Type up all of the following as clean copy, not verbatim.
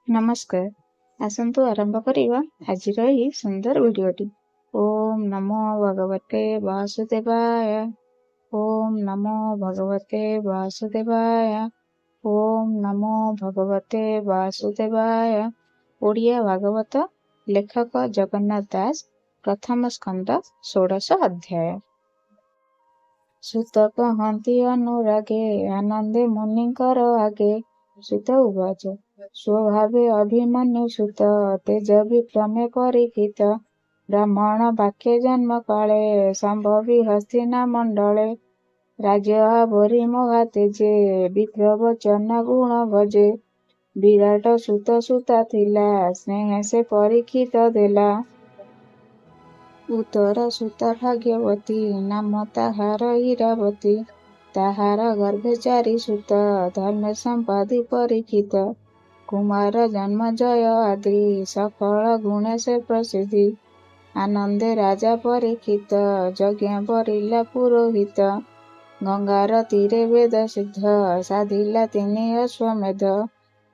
ନମସ୍କାର। ଆସନ୍ତୁ ଆରମ୍ଭ କରିବା ଆଜିର ଏହି ସୁନ୍ଦର ଭିଡ଼ିଓଟି। ଓମ୍ ନମୋ ଭଗବତେ ବାସୁଦେବାୟ। ଓମ୍ ନମୋ ଭଗବତେ ବାସୁଦେବାୟ। ଓମ୍ ନମୋ ଭଗବତେ ବାସୁଦେବାୟ। ଓଡ଼ିଆ ଭାଗବତ, ଲେଖକ ଜଗନ୍ନାଥ ଦାସ, ପ୍ରଥମ ସ୍କନ୍ଧ, 16 ଅଧ୍ୟାୟ। ସୁତ କହନ୍ତି ଅନୁରାଗେ, ଆନନ୍ଦେ ମୁନିଙ୍କର ଆଗେ। ସୁତ ଉବାଚ, ସ୍ୱଭାବେ ଅଭିମନ୍ୟୁ ସୁତ, ତେଜ ବିକ୍ରମେ ପରୀକ୍ଷିତ। ବ୍ରାହ୍ମଣ ବାକ୍ୟ ଜନ୍ମ କାଳେ, ସମ୍ଭବି ହସ୍ତିନା ମଣ୍ଡଳେ। ରାଜ୍ୟ ଆବରି ମହା ତେଜେ, ବିପ୍ର ବଚନ ଗୁଣ ଭଜେ। ବିରାଟ ସୁତ ସୁତା ଥିଲା, ସ୍ନେହ ସେ ପରୀକ୍ଷିତ ଦେଲା। ଉତ୍ତର ସୁତା ଭାଗ୍ୟବତୀ, ନାମ ତାହାର ଇରାବତୀ। ତାହାର ଗର୍ଭେ 4 ସୁତ, ଧର୍ମେ ସମ୍ପାଦି ପରୀକ୍ଷିତ। କୁମାର ଜନ୍ମ ଜୟ ଆଦି, ସକଳ ଗୁଣେ ସେ ପ୍ରସିଦ୍ଧି। ଆନନ୍ଦେ ରାଜା ପରୀକ୍ଷିତ, ଯଜ୍ଞ ବରିଲା ପୁରୋହିତ। ଗଙ୍ଗାର ତୀରେ ବେଦ ସିଦ୍ଧ, ସାଧିଲା 3 ଅଶ୍ୱମେଧ।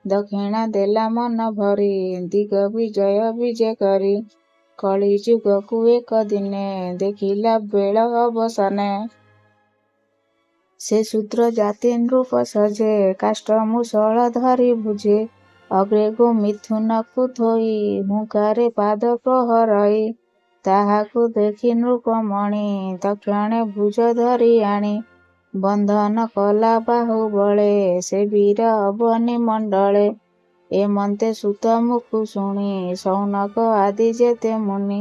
ଦକ୍ଷିଣା ଦେଲା ମନ ଭରି, ଦିଗ ବିଜୟ ବିଜେ କରି। କଳି ଯୁଗକୁ ଏକ ଦିନେ, ଦେଖିଲା ବେଳ ଅବସାନେ। ସେ ଶୂଦ୍ର ଜାତି ନୃପ ସଜେ, କାଷ୍ଠ ମୂଷଳ ଧରି ବୁଝେ। ଅଗ୍ରେ ଗୋ ମିଥୁନକୁ ଥୋଇ, ହୁଙ୍କାରେ ପାଦ ପ୍ରହରଇ। ତାହାକୁ ଦେଖି ନୃପମଣି, ତକ୍ଷଣେ ଭୁଜ ଧରି ଆଣି। ବନ୍ଧନ କଲା ବାହୁବଳେ, ସେ ବୀର ଅବନୀ ମଣ୍ଡଳେ। ଏମନ୍ତେ ସୁତ ମୁଖୁ ଶୁଣି, ସୌନକ ଆଦି ଯେତେ ମୁନି।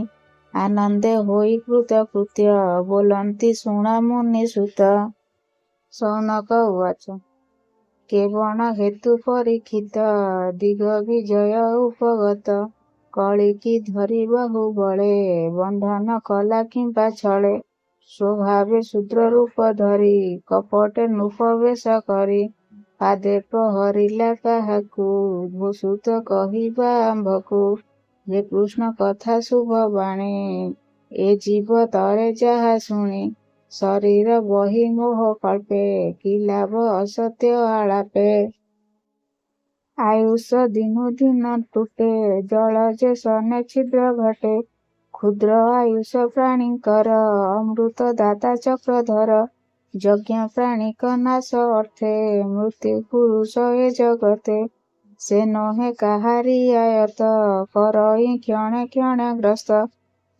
ଆନନ୍ଦେ ହୋଇ କୃତକୃତ୍ୟ, ବୋଲନ୍ତି ଶୁଣ ମୁନି ସୁତ। ସୌନକ ଉବାଚ, କେବଳ ହେତୁ ପରୀକ୍ଷିତ, ଦିଗ ବିଜୟ ଉପଗତ। କଳିକି ଧରି ବାହୁବଳେ, ବନ୍ଧନ କଲା କିମ୍ବା ଛଳେ। ସ୍ୱଭାବେ ଶୂଦ୍ର ରୂପ ଧରି, କପଟେ ନୃପ ବେଶ କରି। ପାଦେ ପ୍ରହରିଲା କାହାକୁ, ଭୂସୁତ କହିବା ଆମ୍ଭକୁ। ହେ କୃଷ୍ଣ କଥା ଶୁଭ ବାଣୀ, ଏ ଜୀବ ତଳେ ଯାହା ଶୁଣି। ଶରୀର ବହି ମୋହ କଳ୍ପେ, କି ଲାଭ ଅସତ୍ୟ ଆଳାପେ। ଆୟୁଷ ଦିନୁ ଦିନ ତୁଟେ, ଜଳ ଯେ ସନେ ଛିଦ୍ର ଘଟେ। କ୍ଷୁଦ୍ର ଆୟୁଷ ପ୍ରାଣୀଙ୍କର, ଅମୃତ ଦାତା ଚକ୍ରଧର। ଯଜ୍ଞ ପ୍ରାଣିକ ନାଶ ଅର୍ଥେ, ମୃତ୍ୟୁ ପୁରୁଷ ଏ ଜଗତେ। ସେ ନୋହେ କାହାରି ଆୟତ, କରଇ କ୍ଷଣେ କ୍ଷଣେ ଗ୍ରସ୍ତ।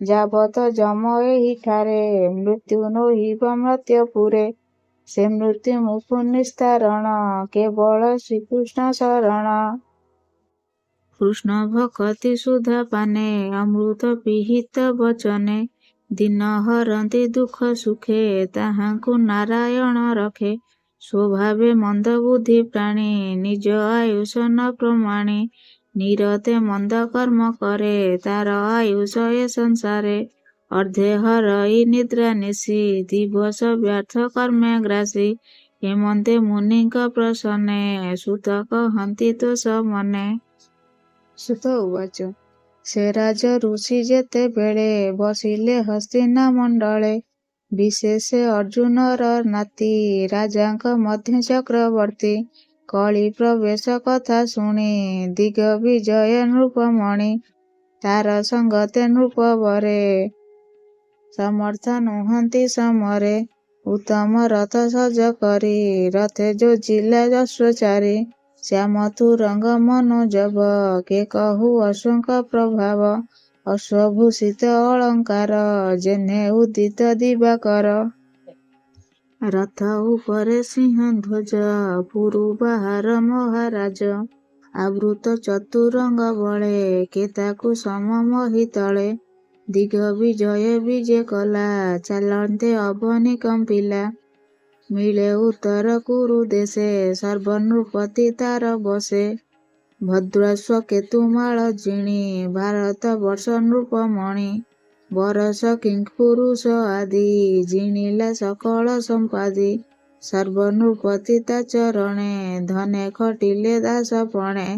ଯାବତ ଯମ ଏହିଠାରେ, ମୃତ୍ୟୁ ନୋହିବ ମର୍ତ୍ତ୍ୟପୁରେ। ସେ ମୃତ୍ୟୁ ମୁଖୁ ନିସ୍ତାରଣ, କେବଳ ଶ୍ରୀକୃଷ୍ଣ ଶରଣ। କୃଷ୍ଣ ଭକତି ସୁଧା ପାନେ, ଅମୃତ ପିହିତ ବଚନେ। ଦିନ ହରନ୍ତି ଦୁଃଖ ସୁଖେ, ତାହାଙ୍କୁ ନାରାୟଣ ରଖେ। ସ୍ୱଭାବେ ମନ୍ଦ ବୁଦ୍ଧି ପ୍ରାଣୀ, ନିଜ ଆୟୁଷ ନ ପ୍ରମାଣୀ। ନିରତେ ମନ୍ଦ କର୍ମ କରେ, ତାର ଆୟୁଷ ଏ ସଂସାରେ। ଅର୍ଦ୍ଧେ ହରଇ ନିଦ୍ରା ନିଶି, ଦିବସ ବ୍ୟର୍ଥ କର୍ମେ ଗ୍ରାସୀ। ହେମନ୍ତେ ମୁନିଙ୍କ ପ୍ରସନ୍ନେ, ସୁତ କହନ୍ତି ଦୋଷ ମନେ। ସୁତ ଉବାଚ, ସେ ରାଜ ଋଷି ଯେତେବେଳେ, ବସିଲେ ହସ୍ତିନା ମଣ୍ଡଳେ। ବିଶେଷେ ଅର୍ଜୁନର ନାତି, ରାଜାଙ୍କ ମଧ୍ୟ ଚକ୍ରବର୍ତ୍ତୀ। କଳି ପ୍ରବେଶ କଥା ଶୁଣି, ଦିଗ ବିଜୟ ନୃପମଣି। ତାର ସଙ୍ଗତେ ନୃପବରେ, ସମର୍ଥ ନୁହନ୍ତି ସମରେ। ଉତ୍ତମ ରଥ ସଜ କରି, ରଥେ ଯୋଜିଲା ଅଶ୍ୱଚାରୀ। ଶ୍ୟାମ ତୁରଙ୍ଗ ମନୋଜବ, କେ କହୁ ଅଶ୍ୱଙ୍କ ପ୍ରଭାବ। ଅଶ୍ୱଭୂଷିତ ଅଳଙ୍କାର, ଯେହ୍ନେ ଉଦିତ ଦିବାକର। ରଥ ଉପରେ ସିଂହ ଧ୍ୱଜ, ପୁରୁ ବାହାର ମହାରାଜ। ଆବୃତ ଚତୁରଙ୍ଗ ବଳେ, କେ ତାକୁ ସମ ମହିତଳେ। ଦିଗ ବିଜୟ ବିଜେ କଲା, ଚାଲନ୍ତେ ଅବନୀ କମ୍ପିଲା। ମିଳେ ଉତ୍ତର କୁରୁ ଦେଶେ, ସର୍ବ ନୃପତି ତାର ବସେ। ଭଦ୍ରାଶ୍ୱ କେତୁମାଳ ଜିଣି, ଭାରତ ବର୍ଷ ନୃପମଣି। ବରଷ କିଙ୍କୁରୁଷ ଆଦି, ଜିଣିଲା ସକଳ ସମ୍ପାଦି। ସର୍ବ ନୃପତି ତା ଚରଣେ, ଧନେ ଖଟିଲେ ଦାସପଣେ।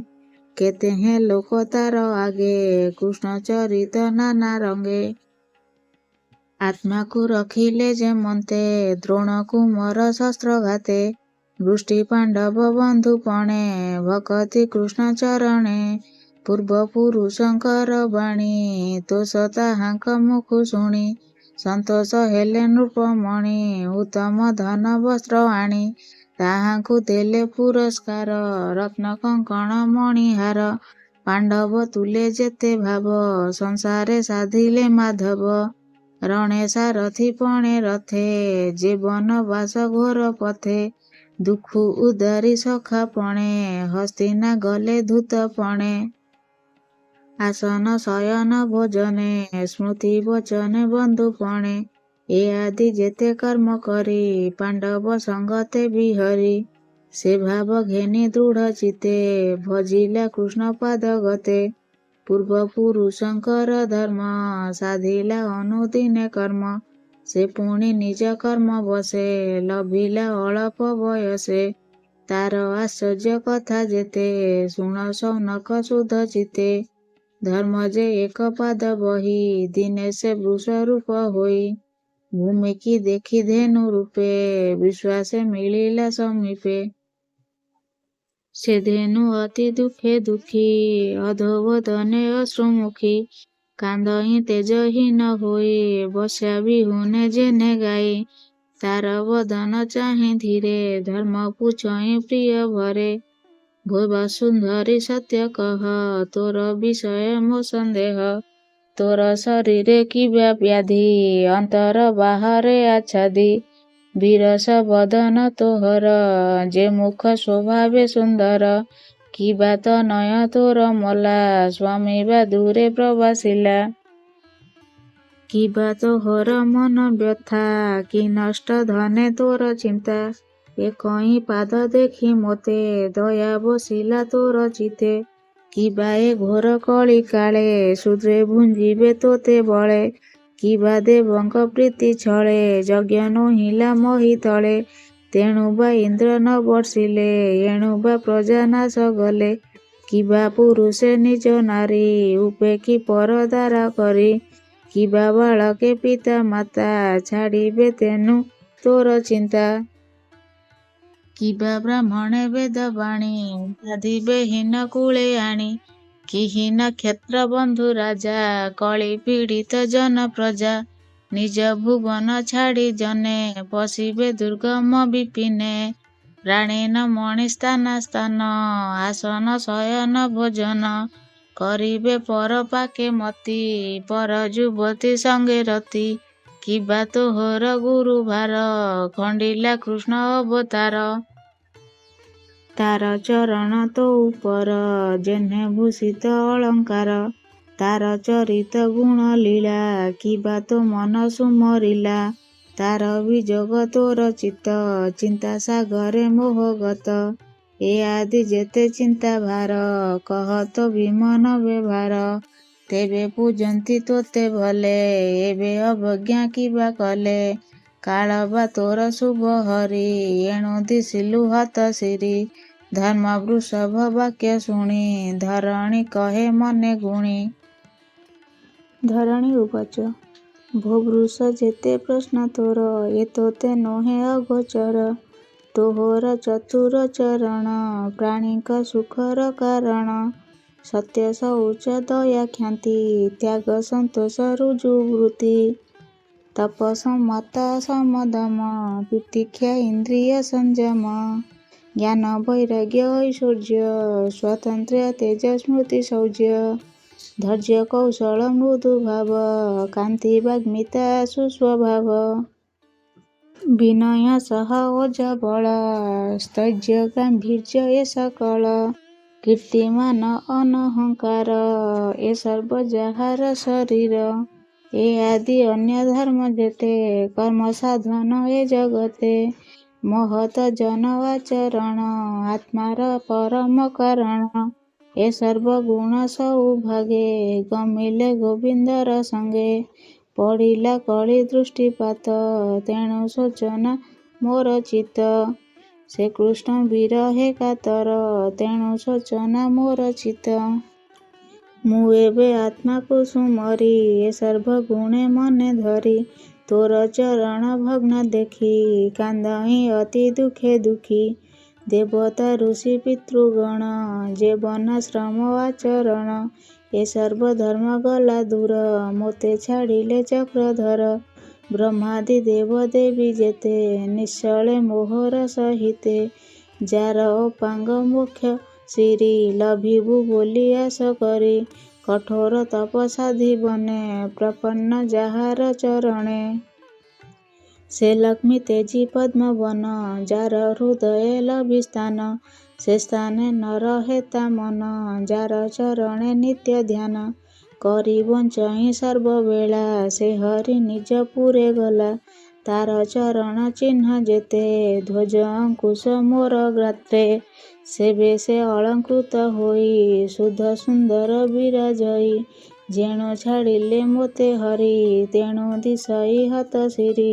କେତେହେଁ ଲୋକ ତାର ଆଗେ, କୃଷ୍ଣ ଚରିତ ନାନା ରଙ୍ଗେ। ଆତ୍ମାକୁ ରଖିଲେ ଯେମନ୍ତେ, ଦ୍ରୋଣ କୁମର ଶସ୍ତ୍ରଘାତେ। ବୃଷ୍ଟି ପାଣ୍ଡବ ବନ୍ଧୁପଣେ ଭକତି କୃଷ୍ଣ ଚରଣେ ପୂର୍ବ ପୁରୁଷଙ୍କର ବାଣୀ ତୋଷ ତାହାଙ୍କ ମୁଖୁ ଶୁଣି ସନ୍ତୋଷ ହେଲେ ନୃପମଣି ଉତ୍ତମ ଧନ ବସ୍ତ୍ର ଆଣି ତାହାଙ୍କୁ ଦେଲେ ପୁରସ୍କାର ରତ୍ନ କଙ୍କଣ ମଣିହାର ପାଣ୍ଡବ ତୁଲେ ଯେତେ ଭାବ ସଂସାରେ ସାଧିଲେ ମାଧବ ରଣେ ସାରଥି ପଣେ ରଥେ ଯେ ବନବାସ ଘୋର ପଥେ ଦୁଃଖୁ ଉଦାରି ସଖା ପଣେ ହସ୍ତିନା ଗଲେ ଧୂତ ପଣେ ଆସନ ଶୟନ ଭୋଜନେ ସ୍ମୃତି ବଚନେ ବନ୍ଧୁପଣେ ଏ ଆଦି ଯେତେ କର୍ମ କରି ପାଣ୍ଡବ ସଙ୍ଗତେ ବିହରି ସେ ଭାବ ଘେନି ଦୃଢ଼ ଚିତେ ଭଜିଲା କୃଷ୍ଣ ପାଦ ଗତେ ପୂର୍ବ ପୁରୁଷଙ୍କର ଧର୍ମ ସାଧିଲା ଅନୁଦିନେ କର୍ମ ସେ ପୁଣି ନିଜ କର୍ମ ବସେ ଲଭିଲା ଅଳପ ବୟସେ ତାର ଆଶ୍ଚର୍ଯ୍ୟ କଥା ଯେତେ ଶୁଣ ସୌନକ ସୁଧ ଚିତେ ଧର୍ମ ଯେ ଏକ ପାଦ ବହି ଦିନେ ସେ ବୃଷ ରୂପ ହୋଇ ଭୂମିକି ଦେଖି ଧେନୁ ରୂପେ ବିଶ୍ୱାସେ ମିଳିଲା ସମୀପେ ସେ ଧେନୁ ଅତି ଦୁଃଖେ ଦୁଃଖୀ ଅଧୋବଦନେ ଅଶ୍ରୁମୁଖୀ କାନ୍ଦହିଁ ତେଜହୀନ ହୋଇ ବସ୍ୟା ବିହୁନେ ଯେନେ ଗାଇ ତାର ବଦନ ଚାହିଁ ଧୀରେ ଧର୍ମ ପୁଛଇଁ ପ୍ରିୟ ଭରେ ବସୁନ୍ଧରୀ ସତ୍ୟ କହ ତୋର ବିଷୟ ମୋ ସନ୍ଦେହ ତୋର ଶରୀରେ କିବା ବ୍ୟାଧି ଅନ୍ତର ବାହାରେ ଆଚ୍ଛାଦି ବିରସ ବଦନ ତୋହର ଯେ ମୁଖ ସ୍ୱଭାବେ ସୁନ୍ଦର କିବା ତନୟ ତୋର ମଲା ସ୍ୱାମୀ ବା ଦୂରେ ପ୍ରବାସିଲା କିବା ତୋହର ମନ ବ୍ୟଥା କି ନଷ୍ଟ ଧନେ ତୋର ଚିନ୍ତା ଏ କଇଁ ପାଦ ଦେଖି ମୋତେ ଦୟା ବସିଲା ତୋର ଚିତେ କିବା ଏ ଘୋର କଳି କାଳେ ଶୂଦ୍ରେ ଭୁଞ୍ଜିବେ ତୋତେ ବଳେ କିବା ଦେବଙ୍କ ପ୍ରୀତି ଛଳେ ଯଜ୍ଞ ନୋହିଲା ମହି ତଳେ ତେଣୁ ବା ଇନ୍ଦ୍ର ନ ବର୍ଷିଲେ ଏଣୁ ବା ପ୍ରଜା ନାଶ ଗଲେ କିବା ପୁରୁଷେ ନିଜ ନାରୀ ଉପେକ୍ଷୀ ପରଦାର କରି କିବା ବାଳକେ ପିତା ମାତା ଛାଡ଼ିବେ ତେନୁ ତୋର ଚିନ୍ତା କିବା ବ୍ରାହ୍ମଣେ ବେଦ ବାଣୀ ସାଧିବେ ହୀନ କୂଳେ ଆଣି କି ହୀନ କ୍ଷେତ୍ର ବନ୍ଧୁ ରାଜା କଳି ପୀଡ଼ିତ ଜନ ପ୍ରଜା ନିଜ ଭୁବନ ଛାଡ଼ି ଜନେ ପଶିବେ ଦୁର୍ଗମ ବିପିନେ ରାଣୀନ ମଣି ସ୍ଥାନ ସ୍ଥାନ ଆସନ ଶୟନ ଭୋଜନ କରିବେ ପର ପାକେ ମତି ପର ଯୁବତୀ ସଙ୍ଗେ ରତି କିବା ତୋହର ଗୁରୁ ଭାର ଖଣ୍ଡିଲା କୃଷ୍ଣ ଅବତାର ତାର ଚରଣ ତୋ ଉପର ଯେହ୍ନେ ଭୂଷିତ ଅଳଙ୍କାର ତାର ଚରିତ ଗୁଣ ଲୀଳା କିବା ତୋ ମନ ସୁମରିଲା ତାର ବିଯୋଗ ତୋର ଚିତ୍ତ ଚିନ୍ତା ସାଗରେ ମୋହଗତ ଏ ଆଦି ଯେତେ ଚିନ୍ତା ଭାର କହ ତୋ ବିମନ ବ୍ୟବହାର ତେବେ ପୂଜନ୍ତି ତୋତେ ଭଲେ ଏବେ ଅବଜ୍ଞା କିବା କଲେ କାଳ ବା ତୋର ଶୁଭ ହରି ଏଣୁ ଦିଶିଲୁ ହତ ଶିରି ଧର୍ମ ବୃଷଭ ବାକ୍ୟ ଶୁଣି ଧରଣୀ କହେ ମନେ ଗୁଣି ଧରଣୀ ଉବାଚ ଭୋ ବୃଷ ଯେତେ ପ୍ରଶ୍ନ ତୋର ଏ ତୋତେ ନୋହେ ଅଗୋଚର ତୋହର ଚତୁର ଚରଣ ପ୍ରାଣୀଙ୍କ ସୁଖର କାରଣ ସତ୍ୟ ଶୌଚ ଦୟା କ୍ଷାନ୍ତି ତ୍ୟାଗ ସନ୍ତୋଷ ରୁଜୁ ବୃତ୍ତି ତପ ସମତା ସମଦମ ତିତିକ୍ଷା ଇନ୍ଦ୍ରିୟ ସଂଯମ ଜ୍ଞାନ ବୈରାଗ୍ୟ ଐଶ୍ୱର୍ଯ୍ୟ ସ୍ୱାତନ୍ତ୍ର୍ୟ ତେଜ ସ୍ମୃତି ଶୌର୍ଯ୍ୟ ଧୈର୍ଯ୍ୟ କୌଶଳ ମୃଦୁ ଭାବ କାନ୍ତି ବାଗ୍ମିତା ସୁସ୍ୱଭାବ ବିନୟ ସହ ଓଜ ବଳ ସ୍ତୈର୍ଯ୍ୟ ଗାମ୍ଭୀର୍ଯ୍ୟ ଏ ସକଳ କୀର୍ତ୍ତିମାନ ଅନହଙ୍କାର ଏ ସର୍ବ ଯାହାର ଶରୀର ଏ ଆଦି ଅନ୍ୟ ଧର୍ମ ଯେତେ କର୍ମ ସାଧନ ଏ ଜଗତେ ମହତ ଜନ ଆଚରଣ ଆତ୍ମାର ପରମ କାରଣ ଏ ସର୍ବ ଗୁଣ ସୌଭାଗେ ଗମିଲେ ଗୋବିନ୍ଦର ସଙ୍ଗେ ପଡ଼ିଲା କଳି ଦୃଷ୍ଟିପାତ ତେଣୁ ଶୋଚନା ମୋର ଚିତ୍ତ ସେ କୃଷ୍ଣ ବିରହେ କାତର ତେଣୁ ଶୋଚନା ମୋର ଚିତ୍ତ ମୁଁ ଏବେ ଆତ୍ମାକୁ ସୁମରି ଏ ସର୍ବ ଗୁଣେ ମନେ ଧରି ତୋର ଚରଣ ଭଗ୍ନ ଦେଖି କାନ୍ଦହିଁ ଅତି ଦୁଃଖେ ଦୁଃଖୀ। ଦେବତା ଋଷି ପିତୃଗଣ ଯେ ବର୍ଣ୍ଣାଶ୍ରମ ଆଚରଣ। ଏ ସର୍ବଧର୍ମ ଗଲା ଦୂର ମୋତେ ଛାଡ଼ିଲେ ଚକ୍ରଧର। ବ୍ରହ୍ମାଦି ଦେବ ଦେବୀ ଯେତେ ନିଶ୍ଚଳେ ମୋହର ସହିତେ। ଯାର ଅପାଙ୍ଗ ମୋକ୍ଷ ସିରି ଲଭିବୁ ବୋଲି ଆଶ କରି। କଠୋର ତପ ସାଧି ବନେ ପ୍ରପନ୍ନ ଯାହାର ଚରଣେ। ସେ ଲକ୍ଷ୍ମୀ ତେଜୀ ପଦ୍ମବନ ଯାର ହୃଦୟେ ଲଭି ସ୍ଥାନ। ସେ ସ୍ଥାନେ ନ ରହେ ତା ମନ ଯାର ଚରଣେ ନିତ୍ୟ ଧ୍ୟାନ। କରି ବଞ୍ଚହିଁ ସର୍ବବେଳା ସେ ହରି ନିଜ ପୁରେ ଗଲା। ତାର ଚରଣ ଚିହ୍ନ ଯେତେ ଧ୍ୱଜ ଅଙ୍କୁଶ ମୋର ଗାତ୍ରେ। ସେବେ ସେ ଅଳଙ୍କୃତ ହୋଇ ଶୁଦ୍ଧ ସୁନ୍ଦର ବିରାଜଇ। ଯେଣୁ ଛାଡ଼ିଲେ ମୋତେ ହରି ତେଣୁ ଦିଶଇ ହତ ଶିରି।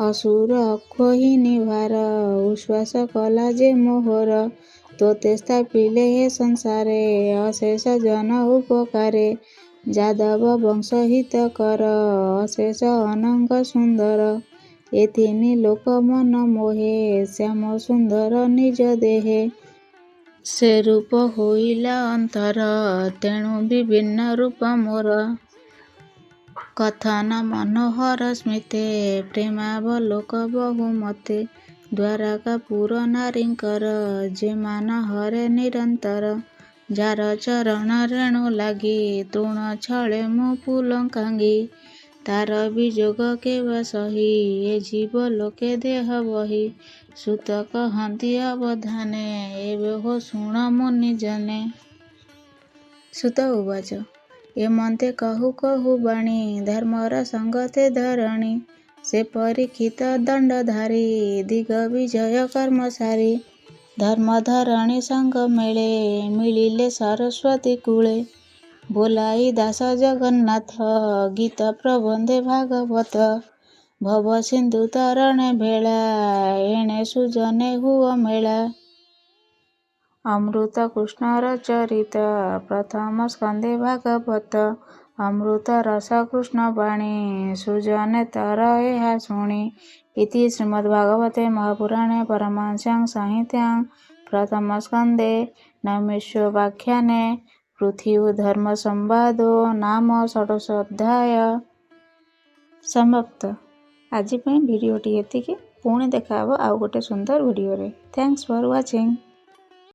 ଅସୁର ଅକ୍ଷୋହିଣୀ ଭାର ଉଶ୍ୱାସ କଲା ଯେ ମୋହର। ତୋତେ ସ୍ଥାପିଲେ ଏ ସଂସାରେ ଅଶେଷ ଜନ ଉପକାରେ। ଯାଦବ ବଂଶ ହିତକର ଅଶେଷ ଅନଙ୍ଗ ସୁନ୍ଦର। ଏ ତିନି ଲୋକ ମନ ମୋହେ ଶ୍ୟାମ ସୁନ୍ଦର ନିଜ ଦେହେ। ସେ ରୂପ ହୋଇଲା ଅନ୍ତର ତେଣୁ ବିଭିନ୍ନ ରୂପ ମୋର। କଥନ ମନୋହର ସ୍ମିତେ ପ୍ରେମାବଲୋକ ବହୁ ମତେ। ଦ୍ୱାରକାପୁର ନାରୀଙ୍କର ଯେ ମାନ ହରେ ନିରନ୍ତର। ଯାର ଚରଣ ରେଣୁ ଲାଗି ତୃଣ ଛଳେ ମୁଁ ପୁଲଙ୍କାଙ୍ଗି। ତାର ବିଯୋଗ କେବା ସହି ଏ ଜୀବ ଲୋକେ ଦେହ ବହି। ସୂତ କହନ୍ତି ଅବଧାନେ ଏବେ ହୋ ଶୁଣ ମୁନି ଜନେ। ସୂତ ଉବାଚ ଏ ମନ୍ତେ କହୁ କହୁ ବାଣୀ ଧର୍ମର ସଙ୍ଗତେ ଧରଣୀ। ସେ ପରୀକ୍ଷିତ ଦଣ୍ଡଧାରୀ ଦିଗ ବିଜୟ କର୍ମ ସାରି। ଧର୍ମ ଧରଣୀ ସଙ୍ଗ ମେଳେ ମିଳିଲେ ସରସ୍ୱତୀ କୂଳେ। ବୋଲାଇ ଦାସ ଜଗନ୍ନାଥ ଗୀତ ପ୍ରବନ୍ଧେ ଭାଗବତ। ଭବ ସିନ୍ଧୁ ତରଣେ ଭେଳା ଏଣେ ସୁଜନେ ହୁଅ ମେଳା। ଅମୃତ କୃଷ୍ଣର ଚରିତ ପ୍ରଥମ ସ୍କନ୍ଧେ ଭାଗବତ। ଅମୃତ ରସ କୃଷ୍ଣ ବାଣୀ ସୁଜନେ ତର ଏହା ଶୁଣି। ଇତି ଶ୍ରୀମଦ୍ଭାଗବତେ ମହାପୁରାଣେ ପାରମହଂସ୍ୟାଂ ସଂହିତାୟାଂ ପ୍ରଥମ ସ୍କନ୍ଧେ ନୈମିଷାରଣ୍ୟୋପାଖ୍ୟାନେ ପୃଥିବୀଧର୍ମ ସମ୍ବାଦୋ ନାମ ଷୋଡ଼ଶୋଧ୍ୟାୟ ସମାପ୍ତ। ଆଜି ପାଇଁ ଭିଡ଼ିଓଟି ଏତିକି। ପୁଣି ଦେଖା ହେବ ଆଉ ଗୋଟେ ସୁନ୍ଦର ଭିଡ଼ିଓରେ। Thanks for watching.